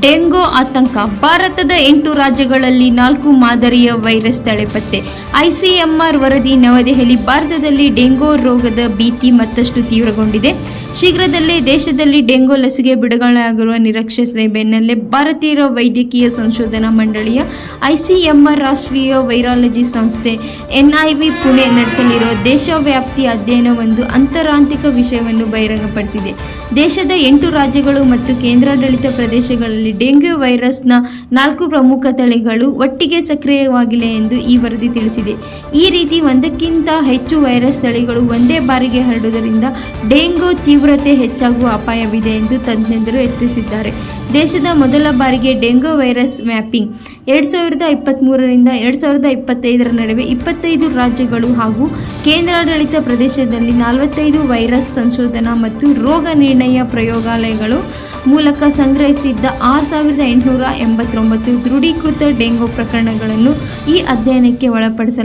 Dengue ಆತಂಕ. ಭಾರತದ 8 ರಾಜ್ಯಗಳಲ್ಲಿ 4 ಮಾದರಿಯ ವೈರಸ್ ತಡೆ ಪತ್ತೆ. ಐಸಿಎಂಆರ್ ವರದಿ ನವದೆಹಲಿ. ಭಾರತದಲ್ಲಿ ಡೆಂಗು ರೋಗದ ಭೀತಿ ಮತ್ತಷ್ಟು ತೀವ್ರಗೊಂಡಿದೆ. ಶೀಘ್ರದಲ್ಲೇ ದೇಶದಲ್ಲಿ ಡೆಂಗು ಲಸಿಕೆ ಬಿಡುಗಡೆಯಾಗುವ ನಿರೀಕ್ಷೆ ಬೆನ್ನಲ್ಲೇ ಭಾರತೀಯ ವೈದ್ಯಕೀಯ ಸಂಶೋಧನಾ ಮಂಡಳಿಯ ಐಸಿಎಂಆರ್ ರಾಷ್ಟ್ರೀಯ ವೈರಾಲಜಿ ಸಂಸ್ಥೆ ಎನ್ಐವಿ ಪುಣೆ ನಡೆಸಲಿರುವ ದೇಶವ್ಯಾಪಿ ಅಧ್ಯಯನವೊಂದು ಅಂತರಾಂತಿಕ ವಿಷಯವನ್ನು ಬಹಿರಂಗಪಡಿಸಿದೆ. ದೇಶದ 8 ರಾಜ್ಯಗಳು ಮತ್ತು ಕೇಂದ್ರಾಡಳಿತ ಪ್ರದೇಶಗಳಲ್ಲಿ ಡೆಂಗ್ಯೂ ವೈರಸ್ನ 4 ಪ್ರಮುಖ ತಳಿಗಳು ಒಟ್ಟಿಗೆ ಸಕ್ರಿಯವಾಗಿವೆ ಎಂದು ಈ ವರದಿ ತಿಳಿಸಿದೆ. ಈ ರೀತಿ ಒಂದಕ್ಕಿಂತ ಹೆಚ್ಚು ವೈರಸ್ ತಳಿಗಳು ಒಂದೇ ಬಾರಿಗೆ ಹರಡುವುದರಿಂದ ಡೆಂಗ್ಯೂ ತೀವ್ರತೆ ಹೆಚ್ಚಾಗುವ ಅಪಾಯವಿದೆ ಎಂದು ತಜ್ಞರು ಎಚ್ಚರಿಸಿದ್ದಾರೆ. ದೇಶದ ಮೊದಲ ಬಾರಿಗೆ ಡೆಂಗ್ಯೂ ವೈರಸ್ ಮ್ಯಾಪಿಂಗ್ 2023ರಿಂದ 2025ರ ನಡುವೆ 25 ರಾಜ್ಯಗಳು ಹಾಗೂ ಕೇಂದ್ರಾಡಳಿತ ಪ್ರದೇಶದಲ್ಲಿ 45 ವೈರಸ್ ಸಂಶೋಧನಾ ಮತ್ತು ರೋಗ ನಿರ್ಣಯ ಪ್ರಯೋಗಾಲಯಗಳು ಮೂಲಕ ಸಂಗ್ರಹಿಸಿದ್ದ 6,889 ದೃಢೀಕೃತ ಡೆಂಗು ಪ್ರಕರಣಗಳನ್ನು ಈ ಅಧ್ಯಯನಕ್ಕೆ ಒಳಪಡಿಸಲಾಗಿದೆ.